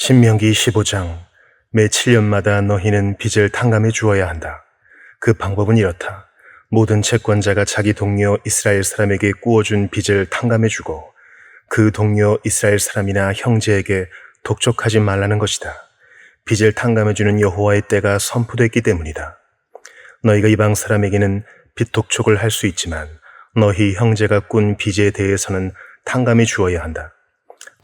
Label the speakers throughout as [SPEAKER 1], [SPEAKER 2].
[SPEAKER 1] 신명기 15장. 매 7년마다 너희는 빚을 탕감해 주어야 한다. 그 방법은 이렇다. 모든 채권자가 자기 동료 이스라엘 사람에게 꾸어준 빚을 탕감해 주고 그 동료 이스라엘 사람이나 형제에게 독촉하지 말라는 것이다. 빚을 탕감해 주는 여호와의 때가 선포됐기 때문이다. 너희가 이방 사람에게는 빚 독촉을 할 수 있지만 너희 형제가 꾼 빚에 대해서는 탕감해 주어야 한다.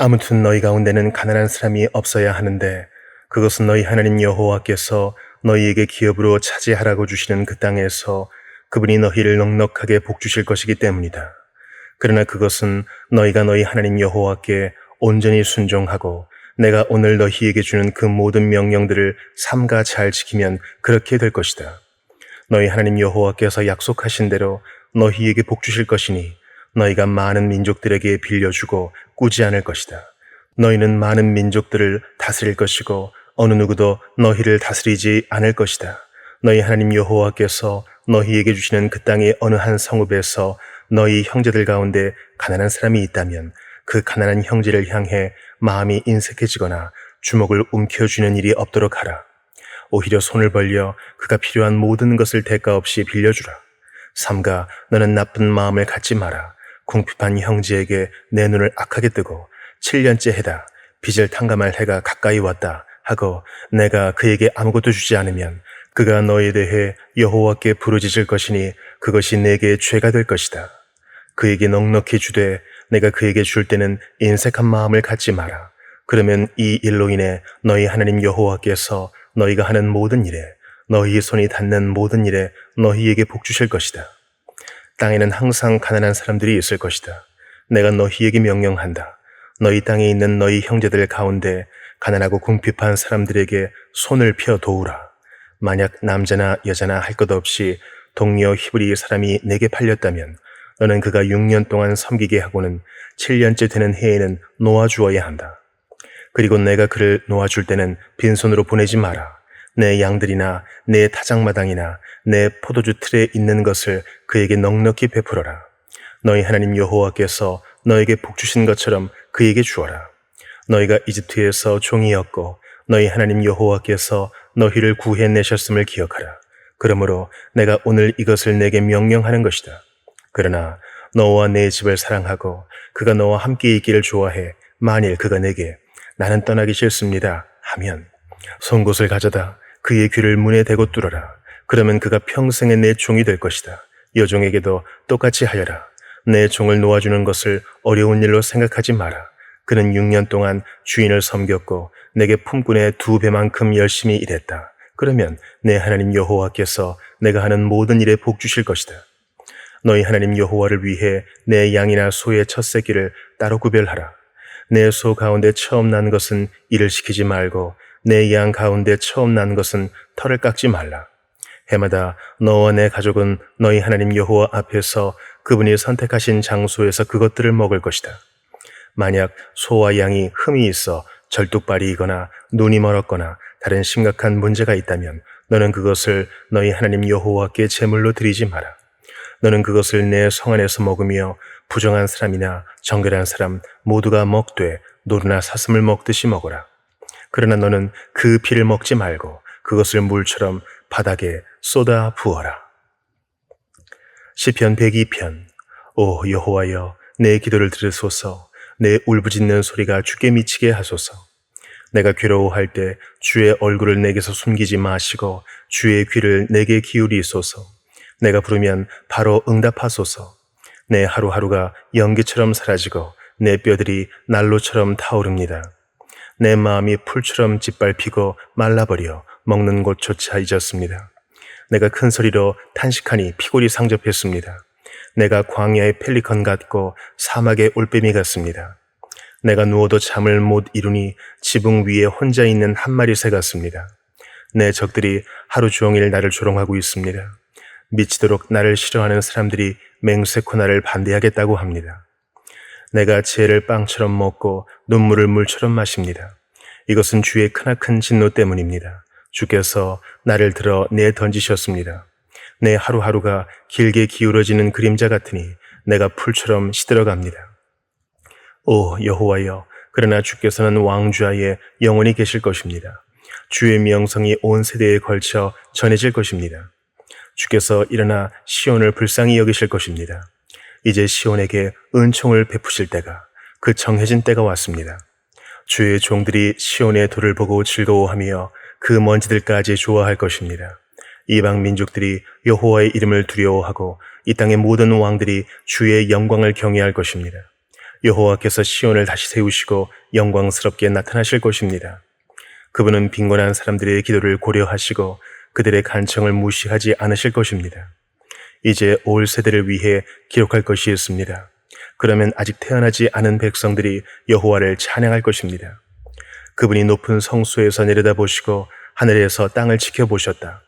[SPEAKER 1] 아무튼 너희 가운데는 가난한 사람이 없어야 하는데 그것은 너희 하나님 여호와께서 너희에게 기업으로 차지하라고 주시는 그 땅에서 그분이 너희를 넉넉하게 복주실 것이기 때문이다. 그러나 그것은 너희가 너희 하나님 여호와께 온전히 순종하고 내가 오늘 너희에게 주는 그 모든 명령들을 삼가 잘 지키면 그렇게 될 것이다. 너희 하나님 여호와께서 약속하신 대로 너희에게 복주실 것이니 너희가 많은 민족들에게 빌려주고 꾸지 않을 것이다. 너희는 많은 민족들을 다스릴 것이고 어느 누구도 너희를 다스리지 않을 것이다. 너희 하나님 여호와께서 너희에게 주시는 그 땅의 어느 한 성읍에서 너희 형제들 가운데 가난한 사람이 있다면 그 가난한 형제를 향해 마음이 인색해지거나 주먹을 움켜쥐는 일이 없도록 하라. 오히려 손을 벌려 그가 필요한 모든 것을 대가 없이 빌려주라. 삼가 너는 나쁜 마음을 갖지 마라. 궁핍한 형제에게 내 눈을 악하게 뜨고 7년째 해다 빚을 탕감할 해가 가까이 왔다 하고 내가 그에게 아무것도 주지 않으면 그가 너에 대해 여호와께 부르짖을 것이니 그것이 내게 죄가 될 것이다. 그에게 넉넉히 주되 내가 그에게 줄 때는 인색한 마음을 갖지 마라. 그러면 이 일로 인해 너희 하나님 여호와께서 너희가 하는 모든 일에 너희 손이 닿는 모든 일에 너희에게 복주실 것이다. 땅에는 항상 가난한 사람들이 있을 것이다. 내가 너희에게 명령한다. 너희 땅에 있는 너희 형제들 가운데 가난하고 궁핍한 사람들에게 손을 펴 도우라. 만약 남자나 여자나 할 것 없이 동료 히브리 사람이 내게 팔렸다면 너는 그가 6년 동안 섬기게 하고는 7년째 되는 해에는 놓아주어야 한다. 그리고 내가 그를 놓아줄 때는 빈손으로 보내지 마라. 내 양들이나 내 타작마당이나 내 포도주 틀에 있는 것을 그에게 넉넉히 베풀어라. 너희 하나님 여호와께서 너에게 복주신 것처럼 그에게 주어라. 너희가 이집트에서 종이었고 너희 하나님 여호와께서 너희를 구해내셨음을 기억하라. 그러므로 내가 오늘 이것을 내게 명령하는 것이다. 그러나 너와 내 집을 사랑하고 그가 너와 함께 있기를 좋아해 만일 그가 내게 나는 떠나기 싫습니다 하면 송곳을 가져다 그의 귀를 문에 대고 뚫어라. 그러면 그가 평생에 내 종이 될 것이다. 여종에게도 똑같이 하여라. 내 종을 놓아주는 것을 어려운 일로 생각하지 마라. 그는 6년 동안 주인을 섬겼고 내게 품꾼의 2배만큼 열심히 일했다. 그러면 내 하나님 여호와께서 내가 하는 모든 일에 복주실 것이다. 너희 하나님 여호와를 위해 내 양이나 소의 첫 새끼를 따로 구별하라. 내 소 가운데 처음 난 것은 일을 시키지 말고 내 양 가운데 처음 난 것은 털을 깎지 말라. 해마다 너와 내 가족은 너희 하나님 여호와 앞에서 그분이 선택하신 장소에서 그것들을 먹을 것이다. 만약 소와 양이 흠이 있어 절뚝발이거나 눈이 멀었거나 다른 심각한 문제가 있다면 너는 그것을 너희 하나님 여호와께 제물로 드리지 마라. 너는 그것을 내 성 안에서 먹으며 부정한 사람이나 정결한 사람 모두가 먹되 노루나 사슴을 먹듯이 먹어라. 그러나 너는 그 피를 먹지 말고 그것을 물처럼 바닥에 쏟아 부어라. 시편 102편. 오 여호와여, 내 기도를 들으소서. 내 울부짖는 소리가 주께 미치게 하소서. 내가 괴로워할 때 주의 얼굴을 내게서 숨기지 마시고 주의 귀를 내게 기울이소서. 내가 부르면 바로 응답하소서. 내 하루하루가 연기처럼 사라지고 내 뼈들이 난로처럼 타오릅니다. 내 마음이 풀처럼 짓밟히고 말라버려 먹는 곳조차 잊었습니다. 내가 큰 소리로 탄식하니 피골이 상접했습니다. 내가 광야의 펠리컨 같고 사막의 올빼미 같습니다. 내가 누워도 잠을 못 이루니 지붕 위에 혼자 있는 한 마리 새 같습니다. 내 적들이 하루 종일 나를 조롱하고 있습니다. 미치도록 나를 싫어하는 사람들이 맹세코 나를 반대하겠다고 합니다. 내가 죄를 빵처럼 먹고 눈물을 물처럼 마십니다. 이것은 주의 크나큰 진노 때문입니다. 주께서 나를 들어 내던지셨습니다. 내 하루하루가 길게 기울어지는 그림자 같으니 내가 풀처럼 시들어갑니다. 오 여호와여, 그러나 주께서는 왕좌에 영원히 계실 것입니다. 주의 명성이 온 세대에 걸쳐 전해질 것입니다. 주께서 일어나 시온을 불쌍히 여기실 것입니다. 이제 시온에게 은총을 베푸실 때가, 그 정해진 때가 왔습니다. 주의 종들이 시온의 돌을 보고 즐거워하며 그 먼지들까지 좋아할 것입니다. 이방 민족들이 여호와의 이름을 두려워하고 이 땅의 모든 왕들이 주의 영광을 경외할 것입니다. 여호와께서 시온을 다시 세우시고 영광스럽게 나타나실 것입니다. 그분은 빈곤한 사람들의 기도를 고려하시고 그들의 간청을 무시하지 않으실 것입니다. 이제 올 세대를 위해 기록할 것이 있습니다. 그러면 아직 태어나지 않은 백성들이 여호와를 찬양할 것입니다. 그분이 높은 성소에서 내려다보시고 하늘에서 땅을 지켜보셨다.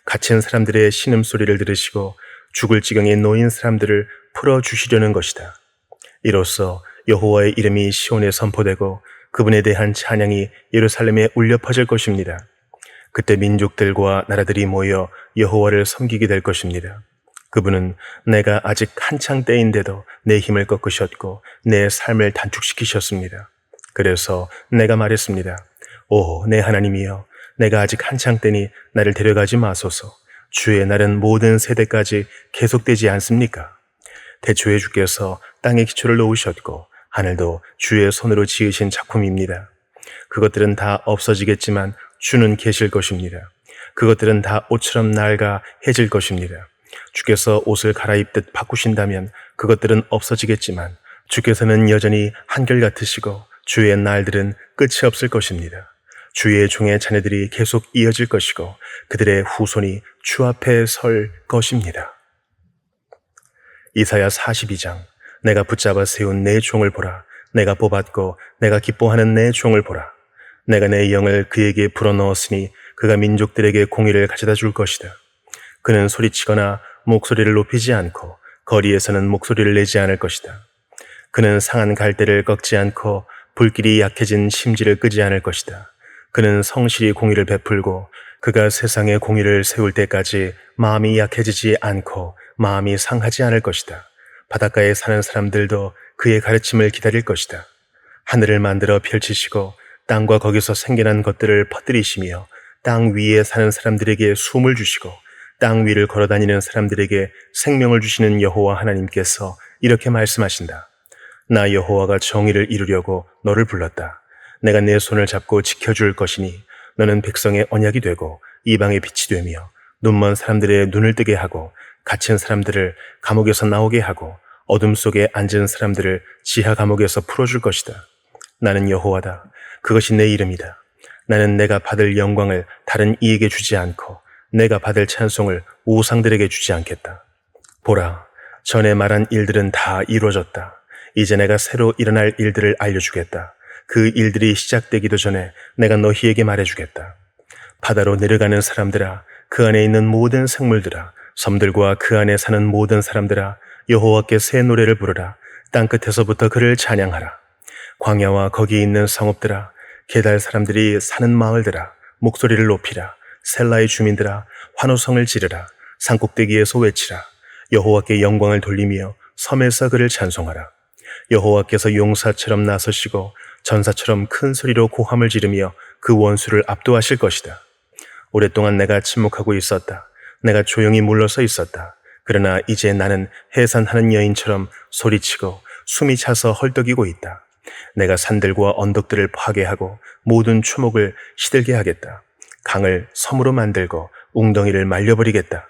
[SPEAKER 1] 갇힌 사람들의 신음소리를 들으시고 죽을 지경에 놓인 사람들을 풀어주시려는 것이다. 이로써 여호와의 이름이 시온에 선포되고 그분에 대한 찬양이 예루살렘에 울려 퍼질 것입니다. 그때 민족들과 나라들이 모여 여호와를 섬기게 될 것입니다. 그분은 내가 아직 한창 때인데도 내 힘을 꺾으셨고 내 삶을 단축시키셨습니다. 그래서 내가 말했습니다. 오, 내 하나님이여, 내가 아직 한창 때니 나를 데려가지 마소서. 주의 날은 모든 세대까지 계속되지 않습니까? 태초에 주께서 땅에 기초를 놓으셨고 하늘도 주의 손으로 지으신 작품입니다. 그것들은 다 없어지겠지만 주는 계실 것입니다. 그것들은 다 옷처럼 낡아 해질 것입니다. 주께서 옷을 갈아입듯 바꾸신다면 그것들은 없어지겠지만 주께서는 여전히 한결같으시고 주의 날들은 끝이 없을 것입니다. 주의 종의 자녀들이 계속 이어질 것이고 그들의 후손이 주 앞에 설 것입니다. 이사야 42장. 내가 붙잡아 세운 내 종을 보라. 내가 뽑았고 내가 기뻐하는 내 종을 보라. 내가 내 영을 그에게 불어넣었으니 그가 민족들에게 공의를 가져다 줄 것이다. 그는 소리치거나 목소리를 높이지 않고 거리에서는 목소리를 내지 않을 것이다. 그는 상한 갈대를 꺾지 않고 불길이 약해진 심지를 끄지 않을 것이다. 그는 성실히 공의를 베풀고 그가 세상에 공의를 세울 때까지 마음이 약해지지 않고 마음이 상하지 않을 것이다. 바닷가에 사는 사람들도 그의 가르침을 기다릴 것이다. 하늘을 만들어 펼치시고 땅과 거기서 생겨난 것들을 퍼뜨리시며 땅 위에 사는 사람들에게 숨을 주시고 땅 위를 걸어다니는 사람들에게 생명을 주시는 여호와 하나님께서 이렇게 말씀하신다. 나 여호와가 정의를 이루려고 너를 불렀다. 내가 내 손을 잡고 지켜줄 것이니 너는 백성의 언약이 되고 이방의 빛이 되며 눈먼 사람들의 눈을 뜨게 하고 갇힌 사람들을 감옥에서 나오게 하고 어둠 속에 앉은 사람들을 지하 감옥에서 풀어줄 것이다. 나는 여호와다. 그것이 내 이름이다. 나는 내가 받을 영광을 다른 이에게 주지 않고 내가 받을 찬송을 우상들에게 주지 않겠다. 보라, 전에 말한 일들은 다 이루어졌다. 이제 내가 새로 일어날 일들을 알려주겠다. 그 일들이 시작되기도 전에 내가 너희에게 말해주겠다. 바다로 내려가는 사람들아, 그 안에 있는 모든 생물들아, 섬들과 그 안에 사는 모든 사람들아, 여호와께 새 노래를 부르라. 땅끝에서부터 그를 찬양하라. 광야와 거기 있는 성읍들아, 게달 사람들이 사는 마을들아, 목소리를 높이라. 셀라의 주민들아, 환호성을 지르라. 산꼭대기에서 외치라. 여호와께 영광을 돌리며 섬에서 그를 찬송하라. 여호와께서 용사처럼 나서시고 전사처럼 큰 소리로 고함을 지르며 그 원수를 압도하실 것이다. 오랫동안 내가 침묵하고 있었다. 내가 조용히 물러서 있었다. 그러나 이제 나는 해산하는 여인처럼 소리치고 숨이 차서 헐떡이고 있다. 내가 산들과 언덕들을 파괴하고 모든 추목을 시들게 하겠다. 강을 섬으로 만들고 웅덩이를 말려버리겠다.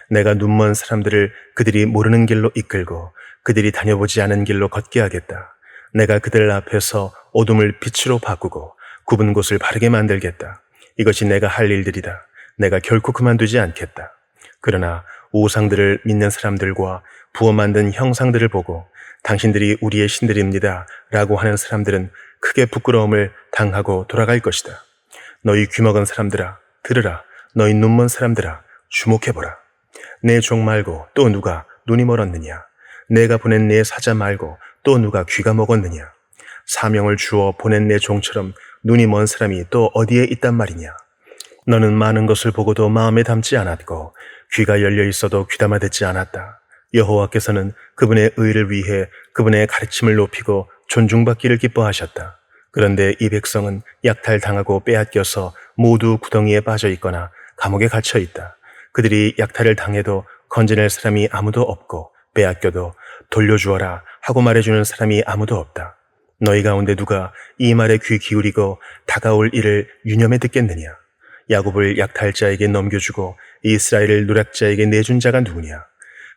[SPEAKER 1] 내가 눈먼 사람들을 그들이 모르는 길로 이끌고 그들이 다녀보지 않은 길로 걷게 하겠다. 내가 그들 앞에서 어둠을 빛으로 바꾸고 굽은 곳을 바르게 만들겠다. 이것이 내가 할 일들이다. 내가 결코 그만두지 않겠다. 그러나 우상들을 믿는 사람들과 부어 만든 형상들을 보고 당신들이 우리의 신들입니다 라고 하는 사람들은 크게 부끄러움을 당하고 돌아갈 것이다. 너희 귀먹은 사람들아, 들으라. 너희 눈먼 사람들아, 주목해보라. 내 종 말고 또 누가 눈이 멀었느냐? 내가 보낸 내 사자 말고 또 누가 귀가 먹었느냐? 사명을 주어 보낸 내 종처럼 눈이 먼 사람이 또 어디에 있단 말이냐? 너는 많은 것을 보고도 마음에 담지 않았고 귀가 열려 있어도 귀담아 듣지 않았다. 여호와께서는 그분의 의를 위해 그분의 가르침을 높이고 존중받기를 기뻐하셨다. 그런데 이 백성은 약탈당하고 빼앗겨서 모두 구덩이에 빠져 있거나 감옥에 갇혀 있다. 그들이 약탈을 당해도 건져낼 사람이 아무도 없고 빼앗겨도 돌려주어라 하고 말해주는 사람이 아무도 없다. 너희 가운데 누가 이 말에 귀 기울이고 다가올 일을 유념해 듣겠느냐? 야곱을 약탈자에게 넘겨주고 이스라엘을 노략자에게 내준 자가 누구냐?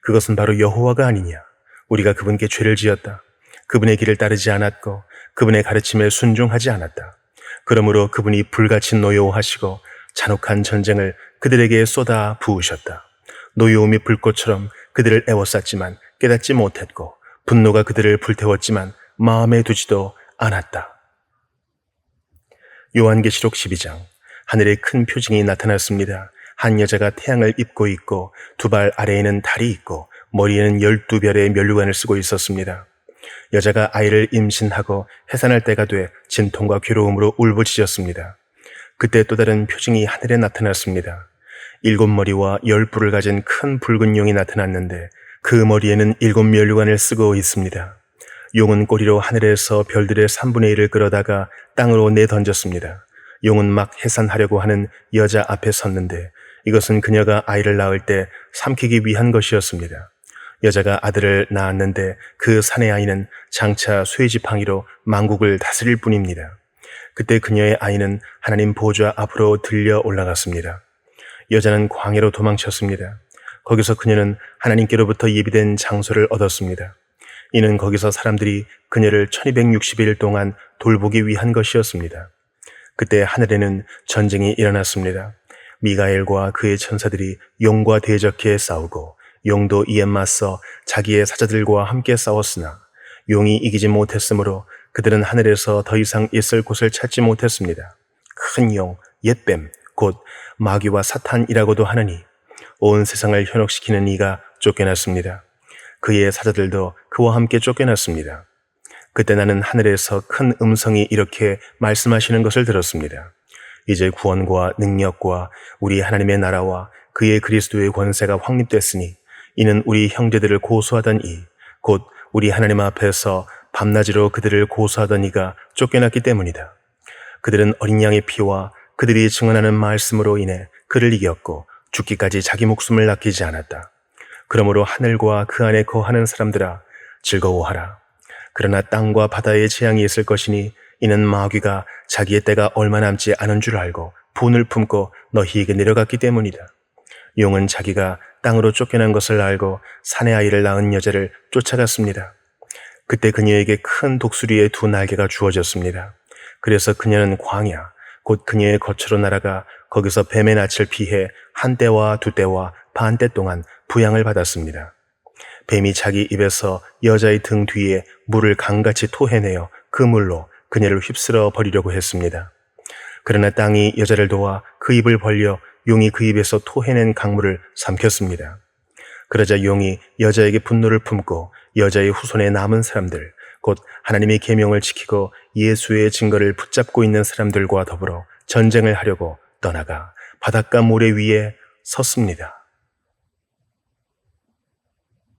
[SPEAKER 1] 그것은 바로 여호와가 아니냐? 우리가 그분께 죄를 지었다. 그분의 길을 따르지 않았고 그분의 가르침에 순종하지 않았다. 그러므로 그분이 불같이 노여워하시고 잔혹한 전쟁을 그들에게 쏟아 부으셨다. 노여움이 불꽃처럼 그들을 애워쌌지만 깨닫지 못했고 분노가 그들을 불태웠지만 마음에 두지도 않았다. 요한계시록 12장. 하늘에 큰 표징이 나타났습니다. 한 여자가 태양을 입고 있고 두 발 아래에는 달이 있고 머리에는 12별의 면류관을 쓰고 있었습니다. 여자가 아이를 임신하고 해산할 때가 돼 진통과 괴로움으로 울부짖었습니다. 그때 또 다른 표징이 하늘에 나타났습니다. 7머리와 10뿔을 가진 큰 붉은 용이 나타났는데 그 머리에는 7면류관을 쓰고 있습니다. 용은 꼬리로 하늘에서 별들의 3분의 1을 끌어다가 땅으로 내던졌습니다. 용은 막 해산하려고 하는 여자 앞에 섰는데 이것은 그녀가 아이를 낳을 때 삼키기 위한 것이었습니다. 여자가 아들을 낳았는데 그 사내 아이는 장차 쇠지팡이로 만국을 다스릴 뿐입니다. 그때 그녀의 아이는 하나님 보좌 앞으로 들려 올라갔습니다. 여자는 광야로 도망쳤습니다. 거기서 그녀는 하나님께로부터 예비된 장소를 얻었습니다. 이는 거기서 사람들이 그녀를 1260일 동안 돌보기 위한 것이었습니다. 그때 하늘에는 전쟁이 일어났습니다. 미가엘과 그의 천사들이 용과 대적해 싸우고 용도 이에 맞서 자기의 사자들과 함께 싸웠으나 용이 이기지 못했으므로 그들은 하늘에서 더 이상 있을 곳을 찾지 못했습니다. 큰 용, 옛뱀, 곧 마귀와 사탄이라고도 하느니 온 세상을 현혹시키는 이가 쫓겨났습니다. 그의 사자들도 그와 함께 쫓겨났습니다. 그때 나는 하늘에서 큰 음성이 이렇게 말씀하시는 것을 들었습니다. 이제 구원과 능력과 우리 하나님의 나라와 그의 그리스도의 권세가 확립됐으니 이는 우리 형제들을 고소하던 이, 곧 우리 하나님 앞에서 밤낮으로 그들을 고소하던 이가 쫓겨났기 때문이다. 그들은 어린 양의 피와 그들이 증언하는 말씀으로 인해 그를 이겼고 죽기까지 자기 목숨을 아끼지 않았다. 그러므로 하늘과 그 안에 거하는 사람들아 즐거워하라. 그러나 땅과 바다에 재앙이 있을 것이니 이는 마귀가 자기의 때가 얼마 남지 않은 줄 알고 분을 품고 너희에게 내려갔기 때문이다. 용은 자기가 땅으로 쫓겨난 것을 알고 사내 아이를 낳은 여자를 쫓아갔습니다. 그때 그녀에게 큰 독수리의 2 날개가 주어졌습니다. 그래서 그녀는 광야, 곧 그녀의 거처로 날아가 거기서 뱀의 낯을 피해 1때와 2때와 반때 동안 부양을 받았습니다. 뱀이 자기 입에서 여자의 등 뒤에 물을 강같이 토해내어 그 물로 그녀를 휩쓸어 버리려고 했습니다. 그러나 땅이 여자를 도와 그 입을 벌려 용이 그 입에서 토해낸 강물을 삼켰습니다. 그러자 용이 여자에게 분노를 품고 여자의 후손에 남은 사람들, 곧 하나님의 계명을 지키고 예수의 증거를 붙잡고 있는 사람들과 더불어 전쟁을 하려고 떠나가 바닷가 모래 위에 섰습니다.